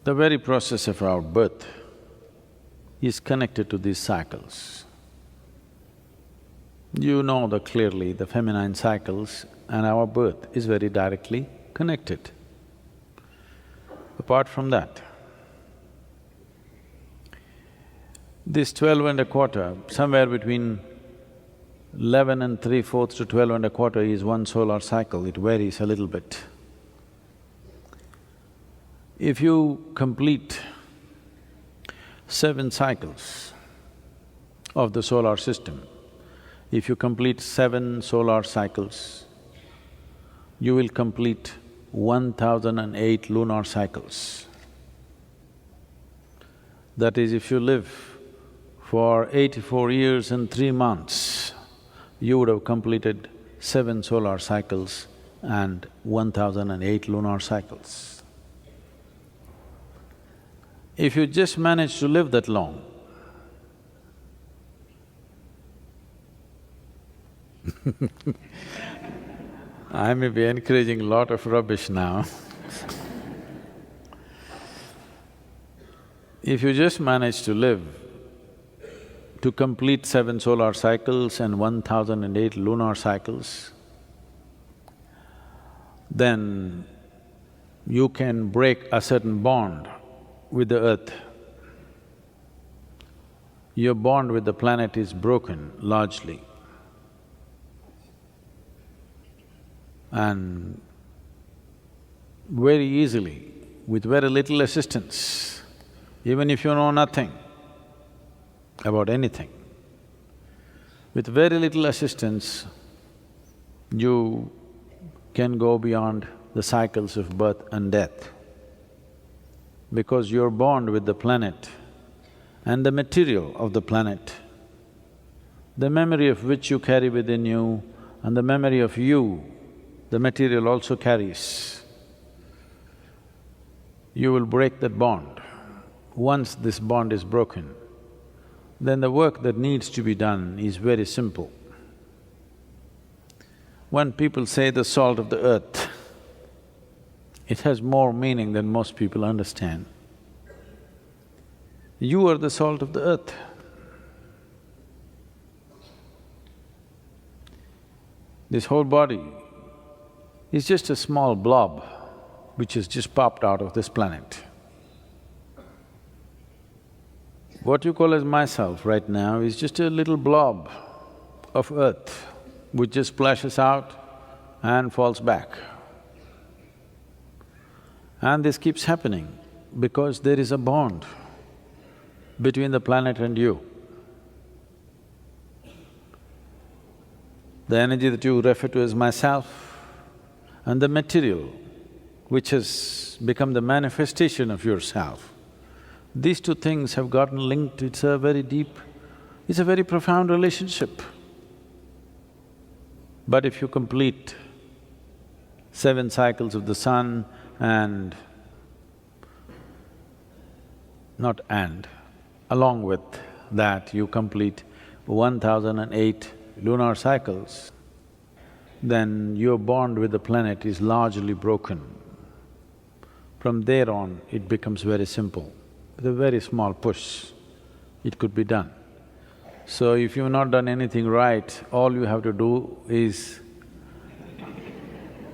The very process of our birth is connected to these cycles. You know that clearly the feminine cycles and our birth is very directly connected. Apart from that, this 12 and a quarter, somewhere between 11 and 3/4 to 12 and a quarter is one solar cycle, it varies a little bit. If you complete 7 cycles of the solar system, if you complete 7 solar cycles, you will complete 1008 lunar cycles. That is, if you live for 84 years and 3 months, you would have completed 7 solar cycles and 1008 lunar cycles. If you just manage to live that long, I may be encouraging a lot of rubbish now. If you just manage to live to complete 7 solar cycles and 1008 lunar cycles, then you can break a certain bond with the earth. Your bond with the planet is broken largely. And very easily, with very little assistance, even if you know nothing about anything, with very little assistance, you can go beyond the cycles of birth and death. Because your bond with the planet and the material of the planet, the memory of which you carry within you and the memory of you, the material also carries, you will break that bond. Once this bond is broken, then the work that needs to be done is very simple. When people say the salt of the earth, it has more meaning than most people understand. You are the salt of the earth. This whole body is just a small blob which has just popped out of this planet. What you call as myself right now is just a little blob of earth which just splashes out and falls back. And this keeps happening because there is a bond between the planet and you. The energy that you refer to as myself and the material which has become the manifestation of yourself, these two things have gotten linked. It's a very deep, it's a very profound relationship. But if you complete 7 cycles of the sun and… along with that you complete 1008 lunar cycles, then your bond with the planet is largely broken. From there on, it becomes very simple. With a very small push, it could be done. So if you've not done anything right, all you have to do is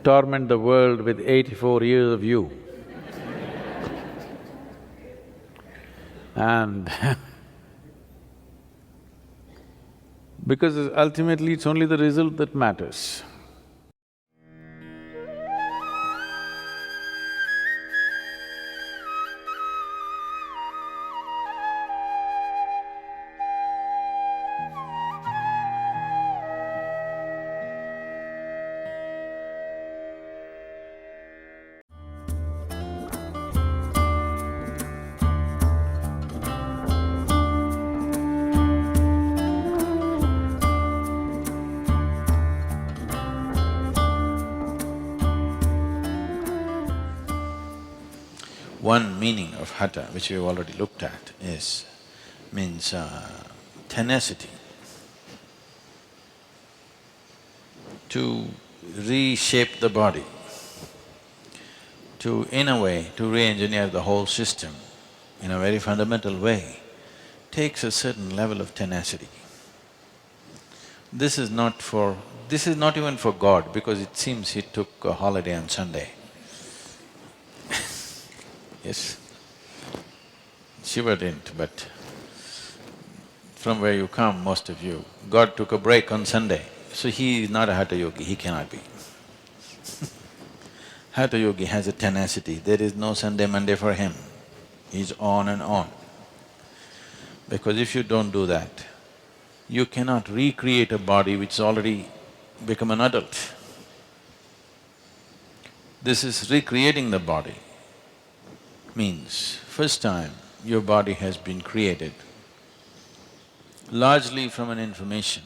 torment the world with 84 years of you. And because ultimately it's only the result that matters. One meaning of hatha, which we've already looked at, means tenacity. To reshape the body, to, in a way, to re-engineer the whole system in a very fundamental way takes a certain level of tenacity. This is not even for God, because it seems he took a holiday on Sunday. Yes, Shiva didn't, but from where you come, most of you, God took a break on Sunday, so he is not a Hatha Yogi, he cannot be. Hatha Yogi has a tenacity, there is no Sunday, Monday for him. He's on and on. Because if you don't do that, you cannot recreate a body which has already become an adult. This is recreating the body. Means, first time your body has been created largely from an information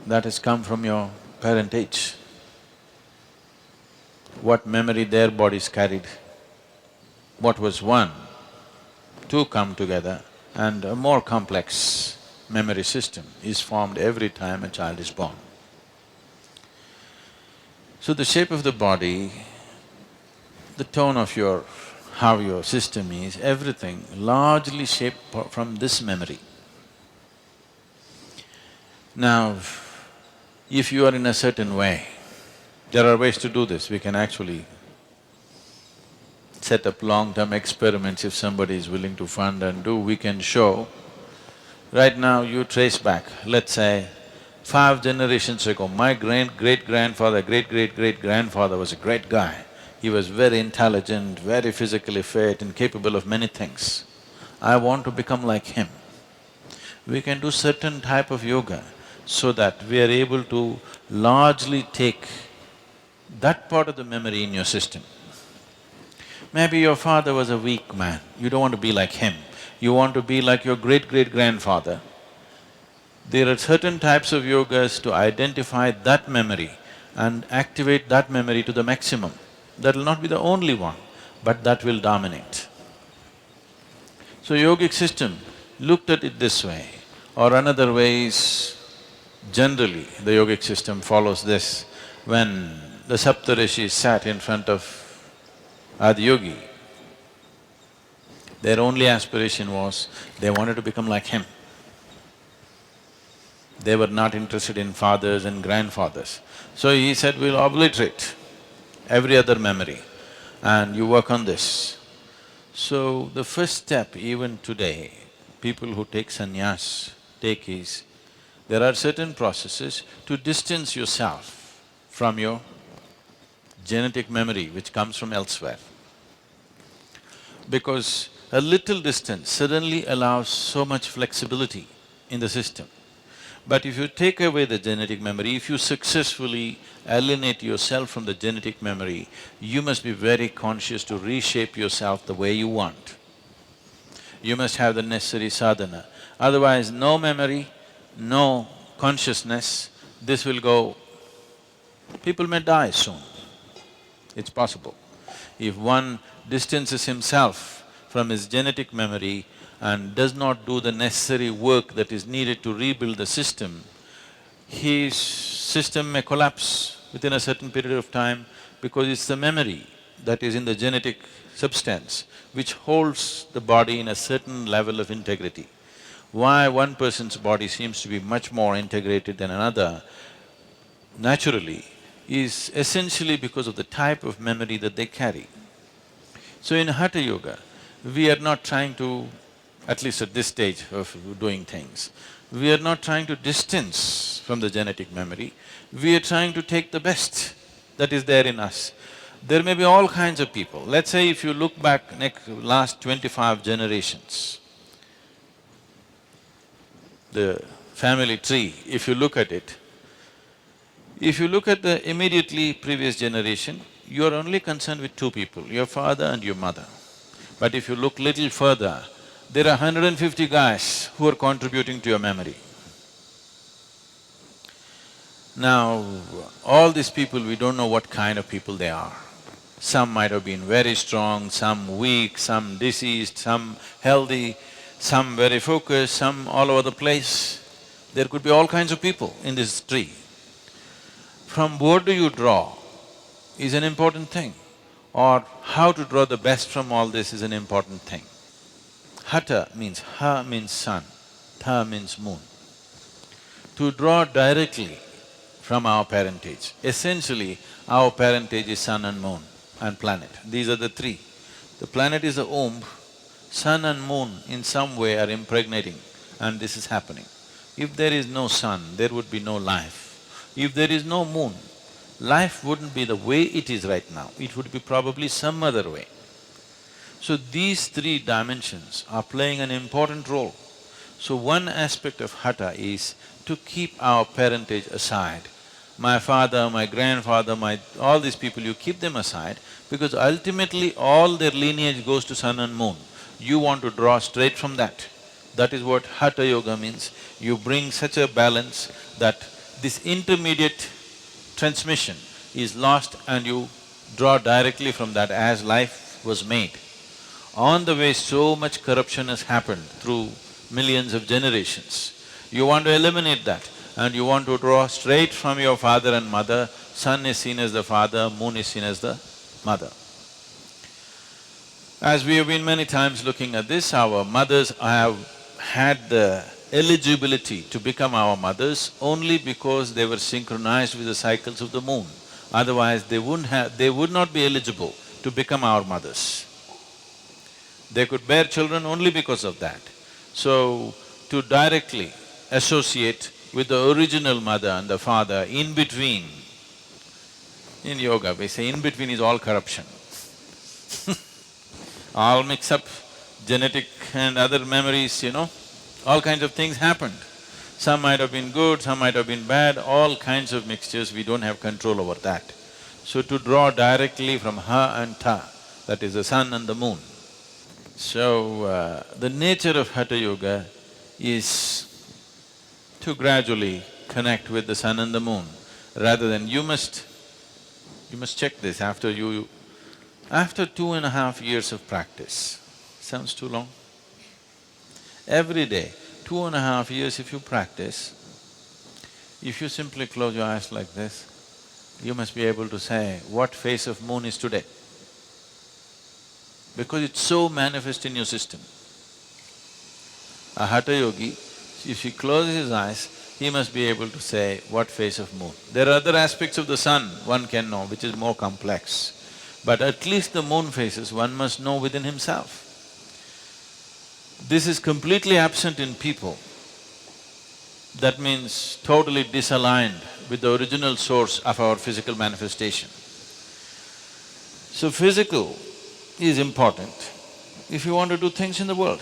that has come from your parentage. What memory their bodies carried, what was one, two come together, and a more complex memory system is formed every time a child is born. So the shape of the body, the tone of how your system is, everything largely shaped from this memory. Now, if you are in a certain way, there are ways to do this, we can actually set up long-term experiments if somebody is willing to fund and do, we can show. Right now you trace back, let's say, 5 generations ago, my great-grandfather, great-great-great-grandfather was a great guy. He was very intelligent, very physically fit and capable of many things. I want to become like him. We can do certain type of yoga so that we are able to largely take that part of the memory in your system. Maybe your father was a weak man, you don't want to be like him, you want to be like your great-great-grandfather. There are certain types of yogas to identify that memory and activate that memory to the maximum. That will not be the only one, but that will dominate. So yogic system looked at it this way, or another way is, generally the yogic system follows this. When the Saptarishis sat in front of Adiyogi, their only aspiration was, they wanted to become like him. They were not interested in fathers and grandfathers. So he said, we'll obliterate every other memory and you work on this. So the first step even today, people who take sannyas take is, there are certain processes to distance yourself from your genetic memory which comes from elsewhere. Because a little distance suddenly allows so much flexibility in the system. But if you take away the genetic memory, if you successfully alienate yourself from the genetic memory, you must be very conscious to reshape yourself the way you want. You must have the necessary sadhana. Otherwise, no memory, no consciousness, this will go… people may die soon. It's possible. If one distances himself from his genetic memory and does not do the necessary work that is needed to rebuild the system, his system may collapse within a certain period of time because it's the memory that is in the genetic substance which holds the body in a certain level of integrity. Why one person's body seems to be much more integrated than another, naturally, is essentially because of the type of memory that they carry. So in Hatha Yoga, we are not trying to, at least at this stage of doing things, we are not trying to distance from the genetic memory, we are trying to take the best that is there in us. There may be all kinds of people. Let's say if you look back last 25 generations, the family tree, if you look at it, if you look at the immediately previous generation, you are only concerned with 2 people, your father and your mother. But if you look little further, there are 150 guys who are contributing to your memory. Now, all these people, we don't know what kind of people they are. Some might have been very strong, some weak, some diseased, some healthy, some very focused, some all over the place. There could be all kinds of people in this tree. From what do you draw is an important thing. or how to draw the best from all this is an important thing. Hatha means, ha means sun, tha means moon. To draw directly from our parentage, essentially our parentage is sun and moon and planet. These are the three. The planet is the womb, sun and moon in some way are impregnating, and this is happening. If there is no sun, there would be no life. If there is no moon, life wouldn't be the way it is right now, it would be probably some other way. So these three dimensions are playing an important role. So one aspect of Hatha is to keep our parentage aside. My father, my grandfather, all these people, you keep them aside because ultimately all their lineage goes to sun and moon. You want to draw straight from that. That is what Hatha Yoga means. You bring such a balance that this intermediate transmission is lost and you draw directly from that as life was made. On the way, so much corruption has happened through millions of generations. You want to eliminate that and you want to draw straight from your father and mother. Sun is seen as the father, moon is seen as the mother. As we have been many times looking at this, our mothers have had the eligibility to become our mothers only because they were synchronized with the cycles of the moon. Otherwise, they would not be eligible to become our mothers. They could bear children only because of that. So, to directly associate with the original mother and the father, in between, in yoga we say in between is all corruption. All mix up, genetic and other memories, all kinds of things happened. Some might have been good, some might have been bad, all kinds of mixtures, we don't have control over that. So to draw directly from Ha and Ta, that is the sun and the moon. So, the nature of Hatha Yoga is to gradually connect with the sun and the moon, rather than you must check this after 2.5 years of practice. Sounds too long? Every day, 2.5 years if you practice, if you simply close your eyes like this, you must be able to say what phase of moon is today, because it's so manifest in your system. A Hatha yogi, if he closes his eyes, he must be able to say what phase of moon. There are other aspects of the sun one can know, which is more complex, but at least the moon phases one must know within himself. This is completely absent in people. That means totally disaligned with the original source of our physical manifestation. So physical is important if you want to do things in the world.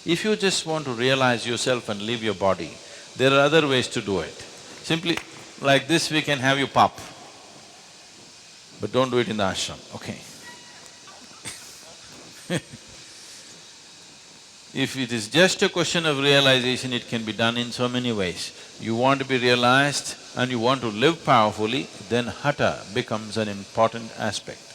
If you just want to realize yourself and leave your body, there are other ways to do it. Simply like this we can have you pop, but don't do it in the ashram, okay? If it is just a question of realization, it can be done in so many ways. You want to be realized and you want to live powerfully, then Hatha becomes an important aspect.